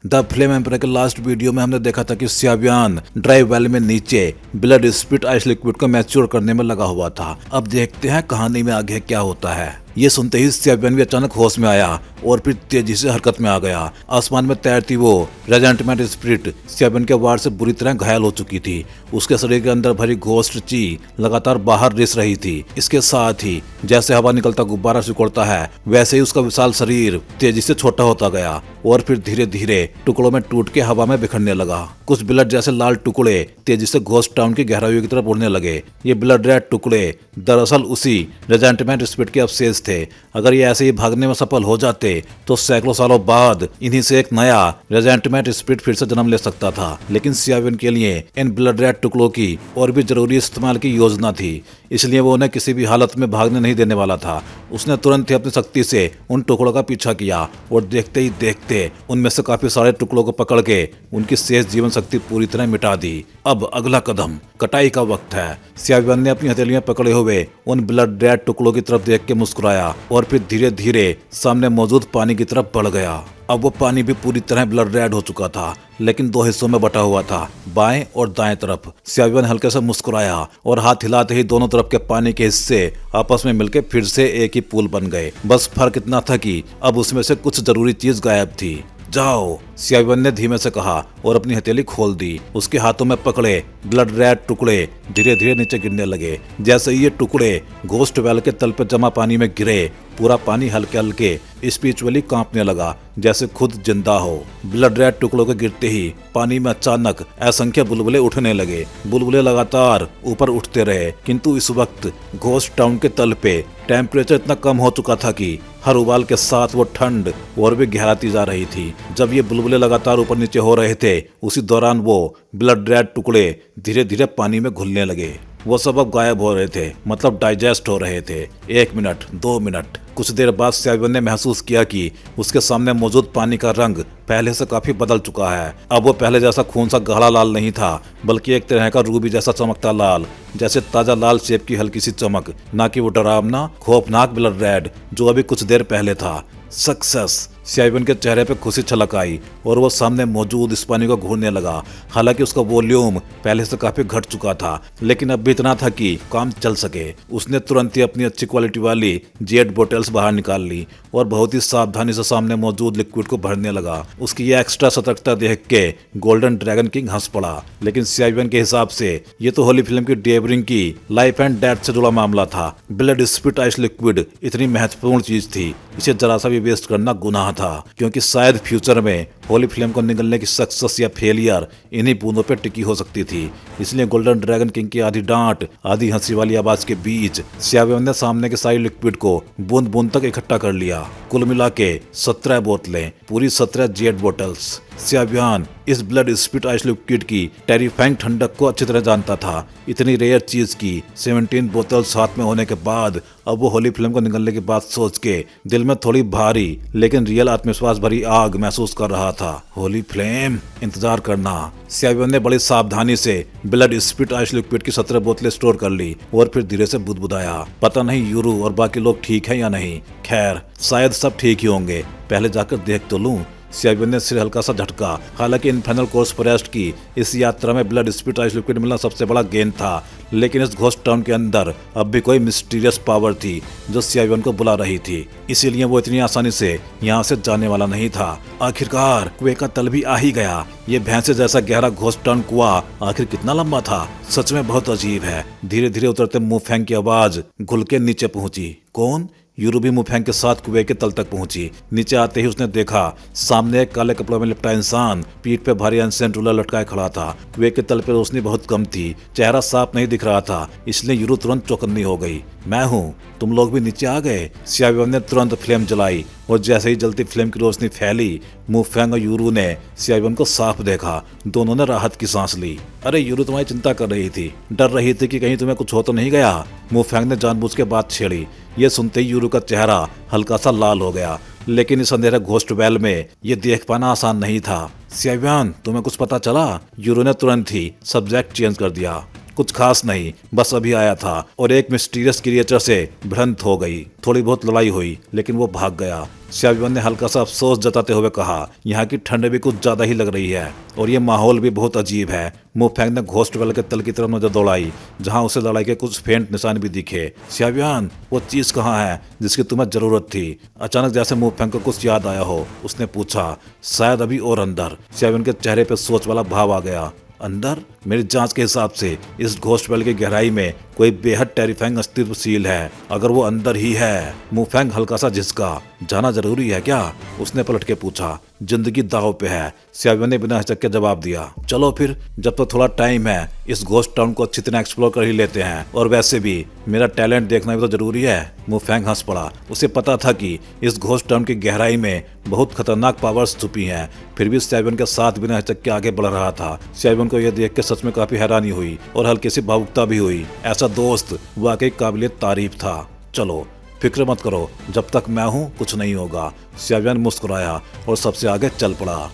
The flame emperor के last video में हमने देखा था कि सियाबियान ड्राई वेल में नीचे ब्लड स्पिट आइस लिक्विड को मैच्योर करने में लगा हुआ था। अब देखते हैं कहानी में आगे क्या होता है। ये सुनते ही सियाबियान भी अचानक होश में आया और फिर तेजी से हरकत में आ गया। आसमान में तैरती वो रेजेंटमेंट स्पिरिट सियाबियान के वार से बुरी तरह घायल हो चुकी थी। उसके शरीर के अंदर भरी घोस्ट ची लगातार बाहर रिस रही थी। इसके साथ ही जैसे हवा निकलता गुब्बारा सिकुड़ता है वैसे ही उसका विशाल शरीर तेजी से छोटा होता गया और फिर धीरे धीरे टुकड़ों में टूट के हवा में बिखरने लगा। कुछ ब्लड जैसे लाल टुकड़े तेजी से घोस्ट टाउन की गहराइयों की तरफ उड़ने लगे। ये ब्लड रेड टुकड़े दरअसल उसी रेजेंटमेंट स्पिरिट के अवशेष थे। अगर ये ऐसे ही भागने में सफल हो जाते तो सैकड़ों सालों बाद इन्हीं से एक नया रेजेंटमेंट स्पिरिट फिर से जन्म ले सकता था। लेकिन सियाबियान के लिए इन ब्लड रेड टुकड़ों की और भी जरूरी इस्तेमाल की योजना थी, इसलिए वो उन्हें किसी भी हालत में भागने नहीं देने वाला था। उसने तुरंत ही अपनी शक्ति से उन टुकड़ों का पीछा किया और देखते ही देखते उनमें से काफी सारे टुकड़ों को पकड़ के उनकी शेष जीवन शक्ति पूरी तरह मिटा दी। अब अगला कदम कटाई का वक्त है। सियाबियान ने अपनी हथेलियां पकड़े हुए उन ब्लड रेड टुकड़ों की तरफ देख के मुस्कुराया और फिर धीरे धीरे सामने मौजूद पानी की तरफ बढ़ गया। अब वो पानी भी पूरी तरह ब्लड रेड हो चुका था, लेकिन दो हिस्सों में बटा हुआ था, बाएं और दाएं तरफ। सियाबियान हल्के से मुस्कुराया और हाथ हिलाते ही दोनों तरफ के पानी के हिस्से आपस में मिलकर फिर से एक ही पूल बन गए। बस फर्क इतना था कि अब उसमें से कुछ जरूरी चीज गायब थी। जाओ, सियाबियान ने धीमे से कहा और अपनी हथेली खोल दी। उसके हाथों में पकड़े ब्लड रेड टुकड़े धीरे धीरे नीचे गिरने लगे। जैसे ही ये टुकड़े घोस्ट वेल के तल पे जमा पानी में गिरे, पूरा पानी हल्के हल्के स्पिरिचुअली कांपने लगा, जैसे खुद जिंदा हो। ब्लड रेड टुकड़ों के गिरते ही पानी में अचानक असंख्य बुलबुले उठने लगे। बुलबुले लगातार ऊपर उठते रहे, किंतु इस वक्त घोस्ट टाउन के तल पे टेम्परेचर इतना कम हो चुका था कि हर उबाल के साथ वो ठंड और भी गहराती जा रही थी। जब ये बुलबुले लगातार ऊपर नीचे हो रहे थे, उसी दौरान वो ब्लड रेड टुकड़े धीरे धीरे पानी में घुलने लगे। वो सब अब गायब हो रहे थे, मतलब डाइजेस्ट हो रहे थे। 1 मिनट, 2 मिनट, कुछ देर बाद सियाबियान ने महसूस किया कि उसके सामने मौजूद पानी का रंग पहले से काफी बदल चुका है। अब वो पहले जैसा खून सा गाढ़ा लाल नहीं था, बल्कि एक तरह का रूबी जैसा चमकता लाल, जैसे ताजा लाल सेब की हल्की सी चमक, ना कि वो डरावना खौफनाक ब्लड रेड जो अभी कुछ देर पहले था। सक्सेस! सियाबियान के चेहरे पे खुशी छलक आई और वो सामने मौजूद इस पानी को घूरने लगा। हालांकि उसका वॉल्यूम पहले से काफी घट चुका था, लेकिन अब भी इतना था कि काम चल सके। उसने तुरंत ही अपनी अच्छी क्वालिटी वाली जेट बोतल्स बाहर निकाल ली और बहुत ही सावधानी से सामने मौजूद लिक्विड को भरने लगा। उसकी ये एक्स्ट्रा सतर्कता देख के गोल्डन ड्रैगन किंग हंस पड़ा, लेकिन सियाबियान के हिसाब से ये तो होली फिल्म की डेवरिंग की लाइफ एंड डेथ से जुड़ा मामला था। ब्लड स्पिट आइस लिक्विड इतनी महत्वपूर्ण चीज थी, इसे जरा सा भी वेस्ट करना गुनाह था, क्योंकि शायद फ्यूचर में होली फिल्म को निगलने की सक्सेस या फेलियर इन्हीं बूंदों पे टिकी हो सकती थी। इसलिए गोल्डन ड्रैगन किंग की आधी डांट आधी हंसी वाली आवाज के बीच सियाबियान ने सामने के सारी लिक्विड को बूंद बूंद तक इकट्ठा कर लिया। कुल मिला के 17 बोतलें, पूरी 17 जेट बोतल्स। सियाबियान इस ब्लड स्पिट आइस लिक्विड की टेरिफाइंग ठंडक को अच्छी तरह जानता था। इतनी रेयर चीज की 17 बोतल्स हाथ में होने के बाद अब वो होली फिल्म को निकलने की बात सोच के दिल में थोड़ी भारी लेकिन रियल आत्मविश्वास भरी आग महसूस कर रहा था। होली फ्लेम, इंतजार करना। सियाबियान ने बड़ी सावधानी से ब्लड स्पिट आइस लिक्विड की 17 बोतलें स्टोर कर ली और फिर धीरे से बुदबुदाया। पता नहीं यूरू और बाकी लोग ठीक है या नहीं। खैर, शायद सब ठीक ही होंगे, पहले जाकर देख तो लूं। सियाबियान ने सिर हल्का सा झटका। हालांकि इनफर्नल कोर्स फॉरेस्ट की इस यात्रा में ब्लड स्पिट आइस लिक्विड मिलना सबसे बड़ा गेन था, लेकिन इस घोस्ट टाउन के अंदर अब भी कोई मिस्टीरियस पावर थी जो सियाबियान को बुला रही थी। इसीलिए वो इतनी आसानी से यहाँ से जाने वाला नहीं था। आखिरकार कुएं का तल भी आ ही गया। ये भैंसे जैसा गहरा घोस्ट टाउन कुआं आखिर कितना लंबा था, सच में बहुत अजीब है। धीरे धीरे उतरते मुंहफेंग की आवाज घुल के नीचे पहुंची। कौन? यूरू भी मुंहफेंग के साथ कुएं के तल तक पहुंची। नीचे आते ही उसने देखा सामने एक काले कपड़ों में लिपटा इंसान पीठ पे भारी एंसेंट रूलर लटकाए खड़ा था। कुएं के तल पे रोशनी बहुत कम थी, चेहरा साफ नहीं दिख रहा था, इसलिए यूरू तुरंत चौकन्नी हो गई। मैं हूँ, तुम लोग भी नीचे आ गए? सियाबियान ने तुरंत फ्लेम जलाई और जैसे ही जलती फ्लेम की रोशनी फैली, मुंहफेंग और यूरू ने सियाबियान को साफ देखा। दोनों ने राहत की सांस ली। अरे यूरू, तुम्हारी चिंता कर रही थी, डर रही थी कि कहीं तुम्हें कुछ हो तो नहीं गया। मुंहफेंग ने जानबूझ के बात छेड़ी। ये सुनते ही यूरू का चेहरा हल्का सा लाल हो गया, लेकिन इस अंधेरे घोस्ट वेल में ये देख पाना आसान नहीं था। सियाबियान, तुम्हें कुछ पता चला? यूरू ने तुरंत ही सब्जेक्ट चेंज कर दिया। कुछ खास नहीं, बस अभी आया था और एक मिस्टीरियस क्रिएचर से भ्रंत हो गई। थोड़ी बहुत लड़ाई हुई लेकिन वो भाग गया। सियाबियन ने हल्का सा अफसोस जताते हुए कहा, यहाँ की ठंड भी कुछ ज्यादा ही लग रही है और ये माहौल भी बहुत अजीब है। मुफैंग ने घोस्ट वेल के तल की तरफ नजर दौड़ाई, जहाँ उसे लड़ाई के कुछ फेंट निशान भी दिखे। सियाबियन, वो चीज कहाँ है जिसकी तुम्हें जरूरत थी? अचानक जैसे मुफैंग को कुछ याद आया हो, उसने पूछा। शायद अभी और अंदर। सियाबियन के चेहरे पे सोच वाला भाव आ गया। अंदर? मेरी जांच के हिसाब से इस घोस्ट वेल की गहराई में कोई बेहद टेरिफाइंग अस्तित्वशील है। अगर वो अंदर ही है। मुफैंग हल्का सा झिसका। जाना जरूरी है क्या? उसने पलट के पूछा। जिंदगी दांव पे है, सियाबियन ने बिना हिचक के जवाब दिया। चलो फिर, जब तक थोड़ा टाइम है इस घोस्ट टाउन को अच्छी तरह एक्सप्लोर कर ही लेते हैं। और वैसे भी मेरा टैलेंट देखना भी तो जरूरी है। मुफैंग हंस पड़ा। उसे पता था कि इस घोस्ट टाउन की गहराई में बहुत खतरनाक पावर्स छुपी हैं। फिर भी सियाबियन के साथ बिना हिचक के आगे बढ़ रहा था। सियाबियन को यह देख के सच में काफी हैरानी हुई और हल्की सी भावुकता भी हुई। ऐसा दोस्त वाकई काबिले तारीफ था। चलो, फिक्र मत करो, जब तक मैं हूँ कुछ नहीं होगा। सियाबियन मुस्कुराया और सबसे आगे चल पड़ा।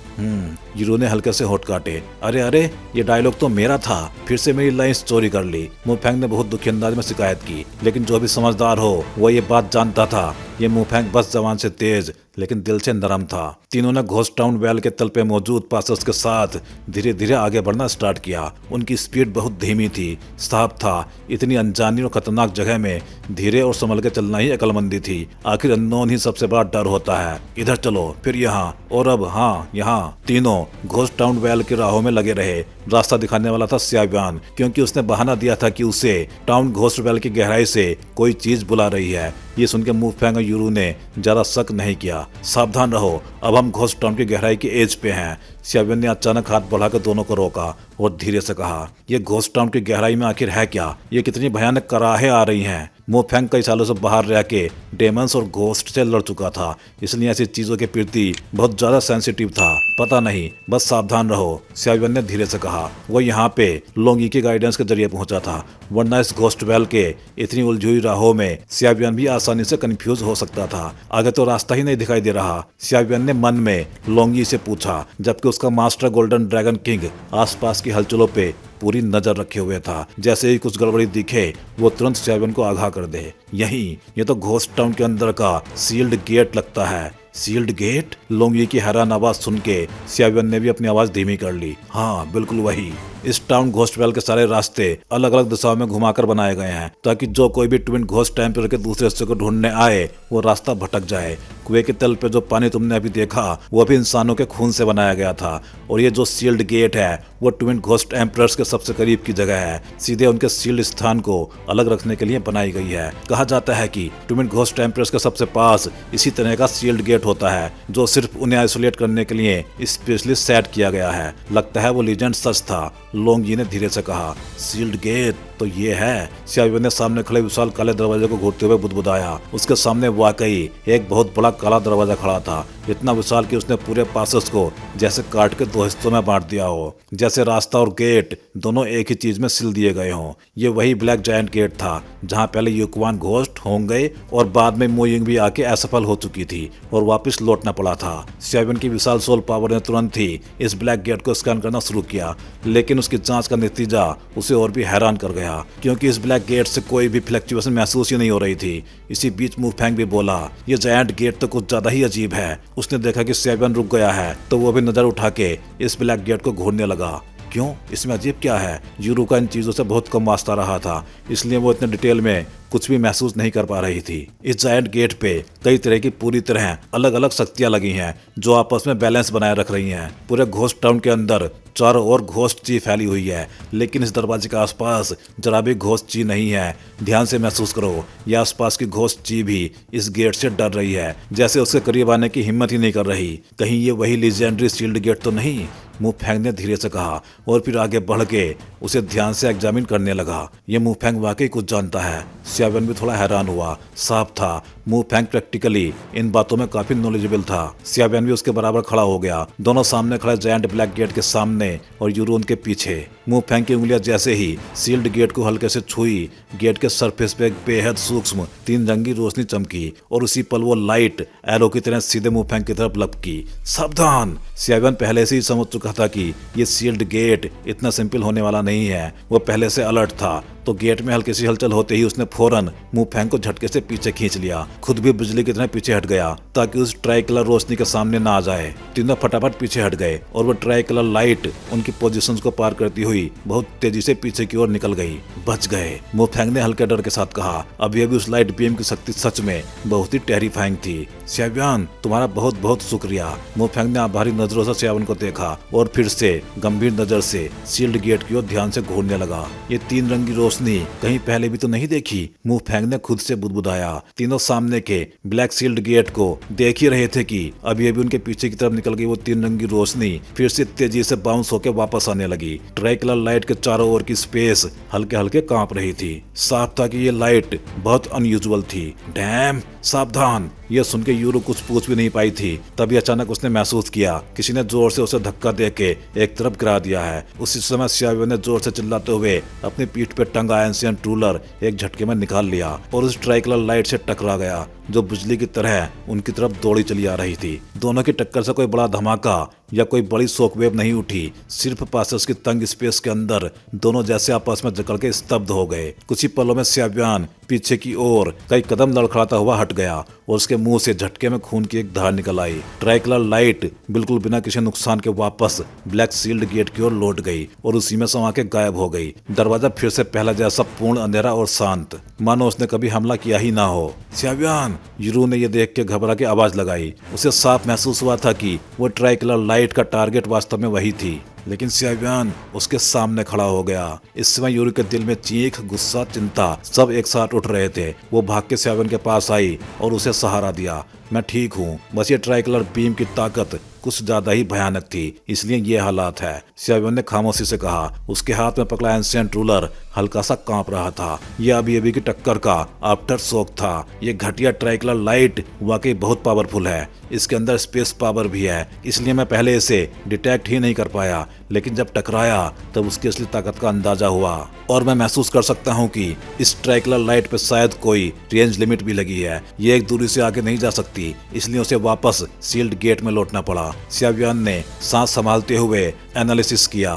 यूरो ने हल्के से होठ काटे। अरे अरे, ये डायलॉग तो मेरा था, फिर से मेरी लाइंस चोरी कर ली। मुफैंग ने बहुत दुखी अंदाज में शिकायत की। लेकिन जो भी समझदार हो वो ये बात जानता था, ये मुफैंग बस जबान से तेज लेकिन दिल से नरम था। तीनों ने घोस्ट टाउन वेल के तल पे मौजूद पासर्स के साथ धीरे धीरे आगे बढ़ना स्टार्ट किया। उनकी स्पीड बहुत धीमी थी, साफ था। इतनी अनजानी और खतरनाक जगह में धीरे और संभल के चलना ही अक्लमंदी थी। आखिर अननोन ही सबसे बड़ा डर होता है। इधर चलो, फिर यहाँ, और अब हाँ यहाँ। तीनों घोस्ट टाउन वेल की राहों में लगे रहे। रास्ता दिखाने वाला था सियाबियन, क्योंकि उसने बहाना दिया था कि उसे टाउन घोस्ट वेल की गहराई से कोई चीज बुला रही है। ये सुनकर मुफैंग और यूरू ने ज्यादा शक नहीं किया। सावधान रहो, अब हम घोस्ट टाउन की गहराई के एज पे हैं। सियाबियन ने अचानक हाथ बढ़ाकर दोनों को रोका और धीरे से कहा, ये घोस्ट टाउन की गहराई में आखिर है क्या? ये कितनी भयानक कराहें आ रही हैं। मुफैंग कई सालों से बाहर रह के डेमंस और घोस्ट से लड़ चुका था, इसलिए ऐसी चीजों के प्रति बहुत ज्यादा सेंसिटिव था। पता नहीं, बस सावधान रहो, सियाबियन ने धीरे से कहा। वो यहाँ पे लोंगी के गाइडेंस के जरिए पहुंचा था, वरना इस घोस्ट वेल के इतनी उलझी हुई राहों में सियाबियन भी आसानी से कंफ्यूज हो सकता था। आगे तो रास्ता ही नहीं दिखाई दे रहा। सियाबियन ने मन में लोंगी से पूछा, जबकि उसका मास्टर गोल्डन ड्रैगन किंग आसपास की हलचलों पे पूरी नजर रखे हुए था। जैसे ही कुछ गड़बड़ी दिखे वो तुरंत सियाबियन को आगाह कर दे। यही, ये तो घोस्ट टाउन के अंदर का सील्ड गेट लगता है। Sealed gate? लोंगी की हैरान आवाज सुन के सियाबियन ने भी अपनी आवाज धीमी कर ली। हाँ, बिल्कुल वही। इस टाउन घोस्ट वेल के सारे रास्ते अलग अलग दिशाओं में घुमाकर बनाए गए हैं, ताकि जो कोई भी ट्विन घोस्ट टेम्पल के दूसरे हिस्से को ढूंढने आए वो रास्ता भटक जाए। कुएं के तल पे जो पानी तुमने अभी देखा वो भी इंसानों के खून से बनाया गया था। और ये जो सील्ड गेट है वो ट्विन घोस्ट एम्परर्स के सबसे करीब की जगह है, सीधे उनके सील्ड स्थान को अलग रखने के लिए बनाई गई है। कहा जाता है कि ट्विन घोस्ट एम्परर्स के सबसे पास इसी तरह का सील्ड गेट होता है, जो सिर्फ उन्हें आइसोलेट करने के लिए स्पेशली सेट किया गया है। लगता है वो लीजेंड सच था, लोंगी ने धीरे से कहा। सील्ड गेट तो ये है। सियाबियन ने सामने खड़े विशाल काले दरवाजे को घूरते हुए बुदबुदाया। उसके सामने वाकई एक बहुत बड़ा काला दरवाजा खड़ा था, इतना विशाल कि उसने पूरे पासेस को जैसे काट के दो हिस्सों में बांट दिया हो, जैसे रास्ता और गेट दोनों एक ही चीज में सिल दिए गए हों। ये वही ब्लैक जायंट गेट था जहाँ पहले युकवान घोस्ट होंग गए और बाद में मोइंग भी आके असफल हो चुकी थी और वापस लौटना पड़ा था। सियाबियन की विशाल सोल पावर ने तुरंत ही इस ब्लैक गेट को स्कैन करना शुरू किया, लेकिन उसकी जांच का नतीजा उसे और भी हैरान कर गया, क्योंकि इस ब्लैक गेट से कोई भी फ्लक्चुएशन महसूस ही नहीं हो रही थी। इसी बीच मुफैंग भी बोला, ये जायंट गेट तो कुछ ज्यादा ही अजीब है। उसने देखा कि सियाबियन रुक गया है तो वो भी नजर उठा के इस ब्लैक गेट को घूरने लगा। क्यों? इसमें अजीब क्या है? यूरू का इन चीजों से बहुत कम वास्ता रहा था, इसलिए वो इतने डिटेल में कुछ भी महसूस नहीं कर पा रही थी। इस जायंट गेट पे कई तरह की पूरी तरह अलग अलग शक्तियां लगी हैं, जो आपस में बैलेंस बनाए रख रही हैं। पूरे घोस्ट टाउन के अंदर चारों ओर घोस्ट ची फैली हुई है, लेकिन इस दरवाजे के आसपास जरा भी घोस्ट ची नहीं है। ध्यान से महसूस करो, ये आसपास की घोस्ट ची भी इस गेट से डर रही है, जैसे उसके करीब आने की हिम्मत ही नहीं कर रही। कहीं ये वही लीजेंडरी शील्ड गेट तो नहीं? मुफैंग ने धीरे से कहा और फिर आगे बढ़ के उसे ध्यान से एग्जामिन करने लगा। ये मुफैंग वाकई कुछ जानता है। सियाबियन भी थोड़ा हैरान हुआ। साफ था मुफैंग प्रैक्टिकली इन बातों में काफी नॉलेजेबल था। सियाबियन भी उसके बराबर खड़ा हो गया, दोनों सामने खड़े जायंट ब्लैक गेट के सामने और यूरू उनके पीछे। मुफैंग की उंगलियां जैसे ही सील्ड गेट को हल्के से छुई, गेट के सरफेस पे एक बेहद सूक्ष्म 3 रंगी रोशनी चमकी और उसी पल वो लाइट एरो की तरह सीधे मुफैंग की तरफ लपकी। सावधान! सियाबियन पहले से ही समझ चुका था कि ये सील्ड गेट इतना सिंपल होने वाला नहीं है। वो पहले से अलर्ट था, तो गेट में हल्की सी हलचल होते ही उसने फौरन मुंह फेंक को झटके से पीछे खींच लिया। खुद भी बिजली की तरह पीछे हट गया ताकि उस ट्राई कलर रोशनी के सामने ना आ जाए। तीनों फटाफट पीछे हट गए और वो ट्राई कलर लाइट उनकी पोजीशंस को पार करती हुई बहुत तेजी से पीछे की ओर निकल गई। बच गए, मुंह फेंक ने हल्के डर के साथ कहा। अभी अभी उस लाइट बीम की शक्ति सच में बहुत ही टेरिफाइंग थी। श्याव्यान, तुम्हारा बहुत बहुत शुक्रिया। मुंह फेंक ने आभारी नजरों से श्यावन को देखा और फिर से गंभीर नजर से शील्ड गेट की ओर ध्यान से घूरने लगा। ये 3 रंगी रोशनी कहीं पहले भी तो नहीं देखी, मुंह फेंक ने खुद से बुदबुदाया। तीनों सामने के ब्लैक शील्ड गेट को देख ही रहे थे कि अभी अभी उनके पीछे की तरफ निकल गई वो 3 रंगी रोशनी फिर से तेजी से बाउंस होकर वापस आने लगी। ट्राई कलर लाइट के चारों ओर की स्पेस हल्के हल्के कांप रही थी। साफ था कि ये लाइट बहुत अनयूजुअल थी। डैम, सावधान। यह सुन के यूरो कुछ पूछ भी नहीं पाई थी, तभी अचानक उसने महसूस किया किसी ने जोर से उसे धक्का देके एक तरफ गिरा दिया है। उसी समय श्याव्य ने जोर से चिल्लाते हुए अपनी पीठ पे टंगा एंशिएंट रूलर एक झटके में निकाल लिया और उस ट्राइकलर लाइट से टकरा गया जो बिजली की तरह उनकी तरफ दौड़ी चली आ रही थी। दोनों की टक्कर से कोई बड़ा धमाका या कोई बड़ी शॉकवेव नहीं उठी, सिर्फ पासेस की तंग स्पेस के अंदर दोनों जैसे आपस में जकड़ के स्तब्ध हो गए। कुछ ही पलों में श्याव्यान पीछे की ओर कई कदम लड़खड़ाता हुआ हट गया और उसके मुंह से झटके में खून की एक धार निकल आई। ट्राइकलर लाइट बिल्कुल बिना किसी नुकसान के वापस ब्लैक सील्ड गेट की ओर लौट गई और उसी में समा के गायब हो गई। दरवाजा फिर से पहला जैसा पूर्ण अंधेरा और शांत, मानो उसने कभी हमला किया ही ना हो। श्याव्यान, यूरो ने यह देख के घबरा के आवाज लगाई। उसे साफ महसूस हुआ था कि वो ट्राइकलर लाइट का टारगेट वास्तव में वही थी, लेकिन श्याव्यान उसके सामने खड़ा हो गया। इस समय यूरी के दिल में चीख, गुस्सा, चिंता सब एक साथ उठ रहे थे। वो भाग के श्याव्यान के पास आई और उसे सहारा दिया। मैं ठीक हूँ, बस ये ट्राइकलर बीम की ताकत कुछ ज्यादा ही भयानक थी, इसलिए ये हालात है, श्याव्यान ने खामोशी से कहा। उसके हाथ में पकड़ा एंशिएंट रूलर हल्का सा कांप रहा था। यह अभी की टक्कर का आफ्टर शॉक था। ये घटिया ट्राइकलर लाइट वाकई बहुत पावरफुल है। इसके अंदर स्पेस पावर भी है, इसलिए मैं पहले इसे डिटेक्ट ही नहीं कर पाया, लेकिन जब टकराया तब उसकी असली ताकत का अंदाजा हुआ और मैं महसूस कर सकता हूँ कि इस ट्राइकलर लाइट पे शायद कोई रेंज लिमिट भी लगी है। ये एक दूरी से आगे नहीं जा सकती, इसलिए उसे वापस सील्ड गेट में लौटना पड़ा। श्याव्यान ने सांस संभालते हुए एनालिसिस किया।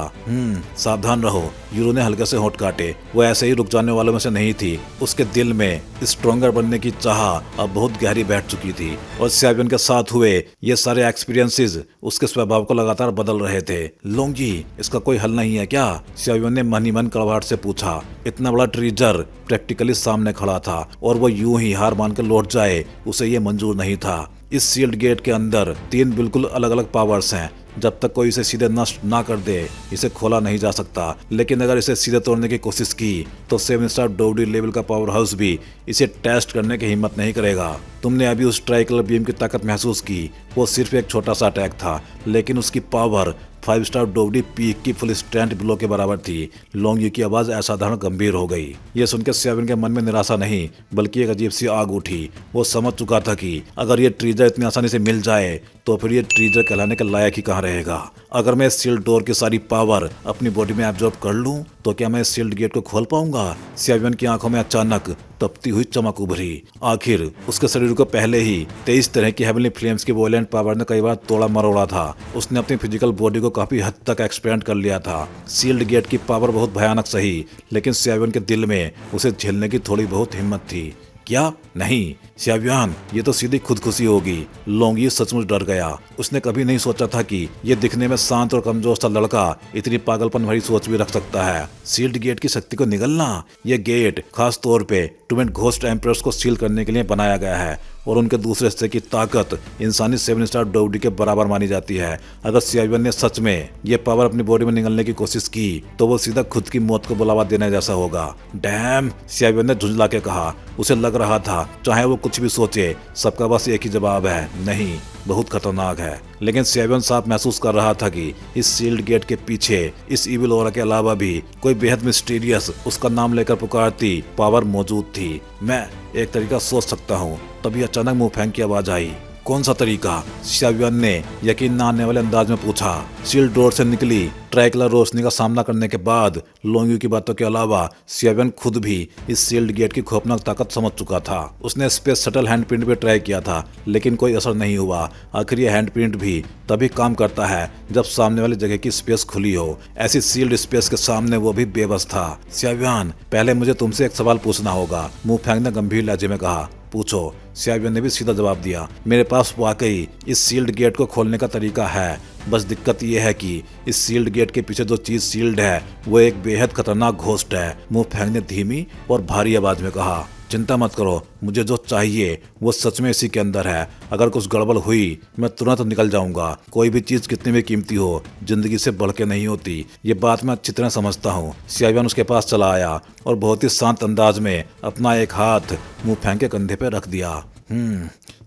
सावधान रहो, यूरो ने हल्के से होंठ काटे। वो ऐसे ही रुक जाने वालों में से नहीं थी। उसके दिल में स्ट्रॉन्गर बनने की चाह अब बहुत गहरी बैठ चुकी थी और श्याव्यान के साथ हुए ये सारे एक्सपीरियंसेस उसके स्वभाव को लगातार बदल रहे थे। लोंगी, इसका कोई हल नहीं है क्या? श्याव्यान ने मन ही मन कड़वाहट से पूछा। इतना बड़ा ट्रीजर प्रैक्टिकली सामने खड़ा था और वो यूं ही हार मान कर लौट जाए, उसे ये मंजूर नहीं था। इस सील्ड गेट के अंदर 3 बिल्कुल अलग अलग पावर्स हैं। जब तक कोई इसे सीधे नष्ट ना कर दे, इसे खोला नहीं जा सकता। लेकिन अगर इसे सीधे तोड़ने की कोशिश की तो 7 स्टार डोवडी लेवल का पावर हाउस भी इसे टेस्ट करने की हिम्मत नहीं करेगा। तुमने अभी उस ट्राइकलर बीम की ताकत महसूस की, वो सिर्फ एक छोटा सा अटैक था, लेकिन उसकी पावर 5 स्टार डोवडी पीक की फुल स्ट्रेंथ ब्लो के बराबर थी। लोंगी की आवाज असाधारण गंभीर हो गई। ये सुनकर श्याव्यान के मन में निराशा नहीं बल्कि एक अजीब सी आग उठी। वो समझ चुका था कि अगर ये ट्रीजर इतनी आसानी से मिल जाए तो फिर ये ट्रीजर कहलाने के लायक ही कहाँ रहेगा। अगर मैं इस सील्ड डोर की सारी पावर अपनी बॉडी में एब्जॉर्ब कर लूं तो क्या मैं इस सील्ड गेट को खोल पाऊंगा? श्याव्यान की आंखों में अचानक तपती हुई चमक उभरी। आखिर उसके शरीर को पहले ही 23 तरह की हेवनली फ्लेम्स की वोलेंट पावर ने कई बार तोड़ा मरोड़ा था। उसने अपनी फिजिकल बॉडी को काफी हद तक एक्सपेंड कर लिया था। सील्ड गेट की पावर बहुत भयानक सही, लेकिन श्याव्यान के दिल में उसे झेलने की थोड़ी बहुत हिम्मत थी। क्या? नहीं श्याव्यान, ये तो सीधी खुदकुशी होगी। लोंगी सचमुच डर गया। उसने कभी नहीं सोचा था कि ये दिखने में शांत और कमजोर सा लड़का इतनी पागलपन भरी सोच भी रख सकता है। सील्ड गेट की शक्ति को निगलना, ये गेट खास तौर पे टूमेंट घोस्ट एम्परर्स को सील करने के लिए बनाया गया है और उनके दूसरे हिस्से की ताकत इंसानी 7 स्टार डोवडी के बराबर मानी जाती है। अगर श्याव्यान ने सच में ये पावर अपनी बॉडी में निगलने की कोशिश की तो वो सीधा खुद की मौत को बुलावा देने जैसा होगा। डैम, श्याव्यान ने झुंझला के कहा। उसे लग रहा था चाहे वो कुछ भी सोचे, सबका बस एक ही जवाब है, नहीं, बहुत खतरनाक है। लेकिन श्याव्यान साफ महसूस कर रहा था कि इस सील्ड गेट के पीछे इस इविल ऑरा के अलावा भी कोई बेहद मिस्टीरियस, उसका नाम लेकर पुकारती पावर मौजूद थी। मैं एक तरीका सोच सकता हूँ। तभी अचानक मुंह फेंक की आवाज आई। कौन सा तरीका? सियावियन ने यकीन न आने वाले अंदाज में पूछा। सील्ड डोर से निकली ट्राइकुलर रोशनी का सामना करने के बाद लोंगियो की बातों के अलावा सियावियन खुद भी इस सील्ड गेट की खौफनाक ताकत समझ चुका था। उसने स्पेस शटल हैंडप्रिंट भी ट्राई किया था, लेकिन कोई असर नहीं हुआ। आखिर यह हैंडप्रिंट भी तभी काम करता है जब सामने वाली जगह की स्पेस खुली हो। ऐसी सील्ड स्पेस के सामने वो भी बेबस था। सियावियन, पहले मुझे तुमसे एक सवाल पूछना होगा, मु फेंग ने गंभीर लहजे में कहा। पूछो। सियावियन ने भी सीधा जवाब दिया। मेरे पास वाकई इस सील्ड गेट को खोलने का तरीका है, बस दिक्कत यह है कि इस सील्ड गेट के पीछे जो चीज सील्ड है वो एक बेहद खतरनाक घोस्ट है, मु फेंग ने धीमी और भारी आवाज में कहा। चिंता मत करो, मुझे जो चाहिए वो सच में इसी के अंदर है। अगर कुछ गड़बड़ हुई मैं तुरंत निकल जाऊंगा। कोई भी चीज कितनी भी कीमती हो, जिंदगी से बढ़ के नहीं होती। ये बात मैं अच्छी तरह समझता हूँ। सियावियन उसके पास चला आया और बहुत ही शांत अंदाज में अपना एक हाथ मु फेंग के कंधे पर रख दिया।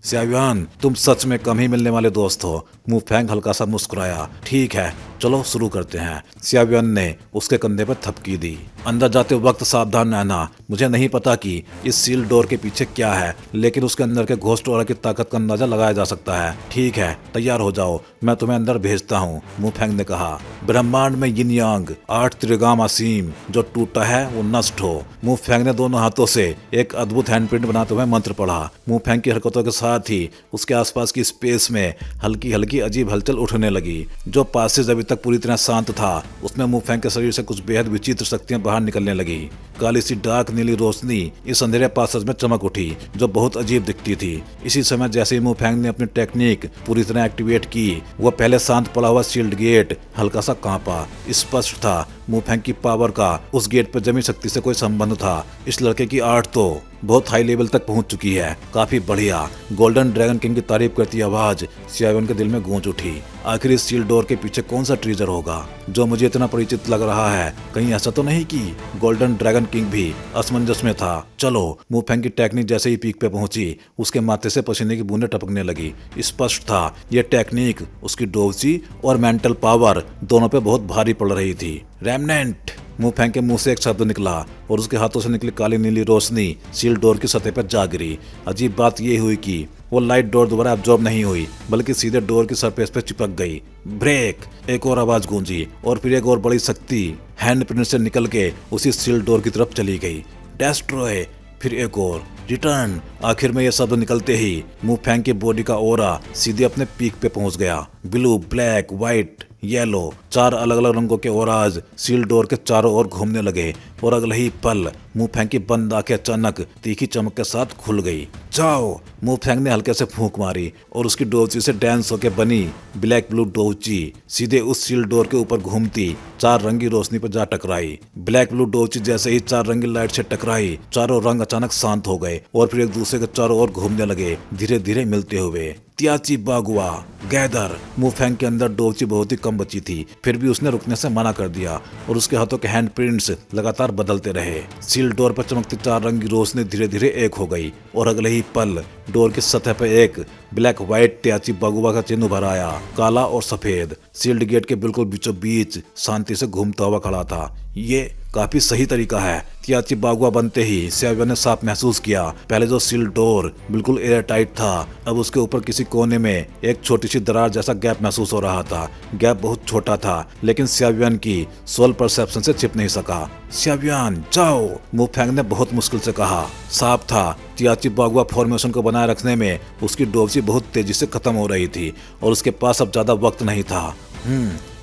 सियावियन, तुम सच में कम ही मिलने वाले दोस्त हो। मु फेंग हल्का सा मुस्कुराया। ठीक है, चलो शुरू करते हैं। सियावियन ने उसके कंधे पर थपकी दी। अंदर जाते वक्त सावधान रहना। मुझे नहीं पता कि इस सील्ड डोर के पीछे क्या है, लेकिन उसके अंदर के घोस्ट ऑरा की ताकत का अंदाजा लगाया जा सकता है। ठीक है, तैयार हो जाओ, मैं तुम्हें अंदर भेजता हूँ, मु फेंग ने कहा। ब्रह्मांड में यिन यांग 8 त्रिगाम असीम, जो टूटा है वो नष्ट हो। मु फेंग ने दोनों हाथों से एक अद्भुत हैंडप्रिंट बनाते हुए मंत्र पढ़ा। मु फेंग की हरकतों के साथ ही उसके आसपास की स्पेस में हल्की हल्की अजीब हलचल उठने लगी। जो पासेज अभी तक पूरी तरह शांत था, उसमें मु फेंग के शरीर से कुछ बेहद विचित्र शक्तियां बाहर निकलने लगी। काली सी डार्क नीली रोशनी इस अंधेरे पासेज में चमक उठी, जो बहुत अजीब दिखती थी। इसी समय जैसे ही मु फेंग ने अपनी टेक्निक पूरी तरह एक्टिवेट की, वह पहले शांत पड़ा हुआ शील्ड गेट हल्का सा कांपा। स्पष्ट था मु फेंग की पावर का उस गेट पर जमी शक्ति से कोई संबंध था। इस लड़के की आर्ट तो बहुत हाई लेवल तक पहुंच चुकी है। काफी बढ़िया। गोल्डन ड्रैगन किंग की तारीफ करती आवाज सियावियन के दिल में गूंज उठी। आखिर इस सील्ड डोर के पीछे कौन सा ट्रेजर होगा जो मुझे इतना परिचित लग रहा है? कहीं ऐसा तो नहीं कि गोल्डन ड्रैगन किंग भी असमंजस में था? चलो। मु फेंग की टेक्निक जैसे ही पीक पे पहुंची, उसके माथे से पसीने की बूंदें टपकने लगी। स्पष्ट था यह टेक्निक उसकी डोवसी और मेंटल पावर दोनों पे बहुत भारी पड़ रही थी। रेमनेंट। मु फेंग के मुंह से एक शब्द निकला और उसके हाथों से निकली काली नीली रोशनी सील्ड डोर की सतह पर जा गिरी। अजीब बात यह हुई कि वो लाइट डोर दोबारा एब्जॉर्ब नहीं हुई, बल्कि सीधे डोर की सरफेस पे चिपक गई। ब्रेक। एक और आवाज गूंजी और फिर एक और बड़ी शक्ति हैंड प्रिंट से निकल के उसी सील्ड डोर की तरफ चली गई। डेस्ट्रॉय। फिर एक और रिटर्न। आखिर में यह शब्द निकलते ही मु फेंग की बॉडी का ओरा सीधे अपने पीक पे पहुंच गया। ब्लू, ब्लैक, व्हाइट, येलो, 4 अलग अलग रंगों के ओराज सील डोर के चारों ओर घूमने लगे और अगले ही पल मु फेंग की बंद आंखें अचानक तीखी चमक के साथ खुल गई। जाओ। मु फेंग ने हल्के से फूंक मारी और उसकी डोवची से डांस होकर बनी ब्लैक ब्लू डोवची सीधे उस सील डोर के ऊपर घूमती 4 रंगी रोशनी पर जा टकराई। ब्लैक ब्लू डोवची जैसे ही 4 रंगी लाइट से टकराई, चारों रंग अचानक शांत हो गए और फिर एक दूसरे के चारों ओर घूमने लगे, धीरे धीरे मिलते हुए। त्याची बागुआ गैदर। मु फेंग के अंदर डोवची बहुत ही कम बची थी, फिर भी उसने रुकने से मना कर दिया और उसके हाथों के हैंड प्रिंट्स लगातार बदलते रहे। सील डोर पर चमकती 4 रंगी रोशनी धीरे धीरे एक हो गई और अगले ही पल डोर की सतह पर एक ब्लैक व्हाइट त्याची बागुआ का चिन्ह उभर आया, काला और सफेद। सील्ड गेट के बिल्कुल बीचों बीच शांति से घूमता हुआ खड़ा था। ये काफी सही तरीका है। त्याची बागुआ बनते ही सियावियन ने साफ महसूस किया। पहले जो सील्ड डोर बिल्कुल एयर टाइट था, अब उसके ऊपर किसी कोने में एक छोटी सी दरार जैसा गैप महसूस हो रहा था। गैप बहुत छोटा था, लेकिन सियावियन की सोल परसेप्शन से छिप नहीं सका। सियावियन जाओ, मु फेंग ने बहुत मुश्किल से कहा। साफ था त्याची बागुआ फॉर्मेशन को बनाए रखने में उसकी डोवसी बहुत तेजी से खत्म हो रही थी और उसके पास अब ज्यादा वक्त नहीं था।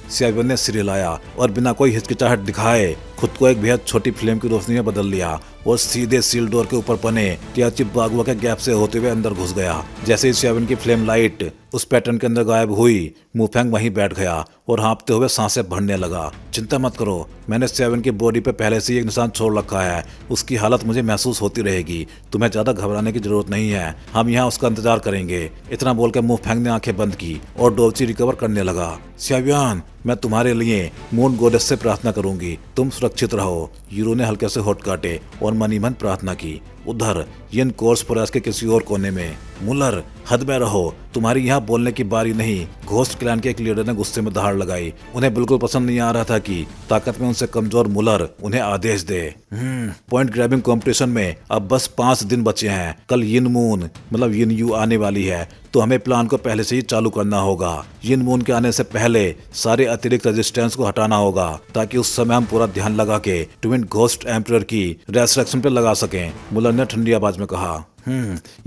सियावियन ने सिर हिलाया और बिना कोई हिचकिचाहट दिखाए खुद को एक बेहद छोटी फ्लेम की रोशनी में बदल लिया और सीधे सील डोर के ऊपर बने त्याची बागुआ के गैप से होते हुए अंदर घुस गया। जैसे ही सियावियन की फ्लेम लाइट उस पैटर्न के अंदर गायब हुई, मु फेंग वहीं बैठ गया और हाँफते हुए सांसें भरने लगा। चिंता मत करो, मैंने सियावियन की बॉडी पे पहले से ही एक निशान छोड़ रखा है। उसकी हालत मुझे महसूस होती रहेगी। तुम्हें ज्यादा घबराने की जरूरत नहीं है, हम यहाँ उसका इंतजार करेंगे। इतना बोलकर मु फेंग ने आंखें बंद की और डोवची रिकवर करने लगा। सियावियन, मैं तुम्हारे लिए मून गॉडेस से प्रार्थना करूंगी, तुम सुरक्षित रहो। यूरो ने हल्के से होठ काटे और मन ही मन प्रार्थना की। उधर यन कोर्स प्रयास के किसी और कोने में। मुलर, हद में रहो, तुम्हारी यहाँ बोलने की बारी नहीं। घोस्ट क्लैन के एक लीडर ने गुस्से में दहाड़ लगाई। उन्हें बिल्कुल पसंद नहीं आ रहा था कि ताकत में उनसे कमजोर मुलर उन्हें आदेश दे। पॉइंट ग्रैबिंग कंपटीशन में अब बस 5 दिन बचे हैं। कल यिन मून मतलब यिन यू आने वाली है, तो हमें प्लान को पहले से ही चालू करना होगा। यिन मून के आने से पहले सारे अतिरिक्त रेजिस्टेंस को हटाना होगा, ताकि उस समय हम पूरा ध्यान लगा के ट्विन घोस्ट एम्परर की रेसरेक्शन पे लगा सकें, मुलर ने ठंडी आवाज में कहा।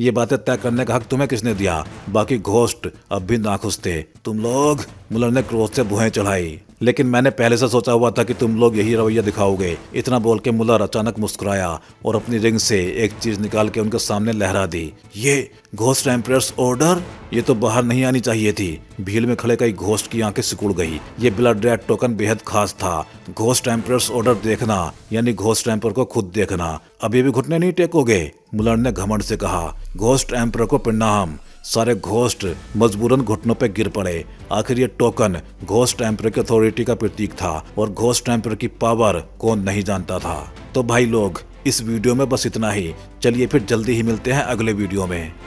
ये बातें तय करने का हक तुम्हें किसने दिया? बाकी घोस्ट अब भी नाखुश थे। तुम लोग, मुलर ने क्रोध से भुएं चढ़ाई। लेकिन मैंने पहले से सोचा हुआ था कि तुम लोग यही रवैया दिखाओगे। इतना बोल के मुलर अचानक मुस्कुराया और अपनी रिंग से एक चीज निकाल के उनके सामने लहरा दी। ये घोस्ट एम्परर्स ऑर्डर? ये तो बाहर नहीं आनी चाहिए थी। भीड़ में खड़े कई घोस्ट की आंखें सिकुड़ गई। ये ब्लड रेड टोकन बेहद खास था। घोस्ट एम्परर्स ऑर्डर देखना यानी घोस्ट एम्पर को खुद देखना। अभी भी घुटने नहीं टेकोगे? मुलर ने घमंड से कहा। घोस्ट एम्पर को प्रणाम। सारे घोस्ट मजबूरन घुटनों पे गिर पड़े। आखिर ये टोकन घोस्ट एम्पर की अथॉरिटी का प्रतीक था और घोस्ट एम्पर की पावर कौन नहीं जानता था। तो भाई लोग, इस वीडियो में बस इतना ही। चलिए फिर जल्दी ही मिलते हैं अगले वीडियो में।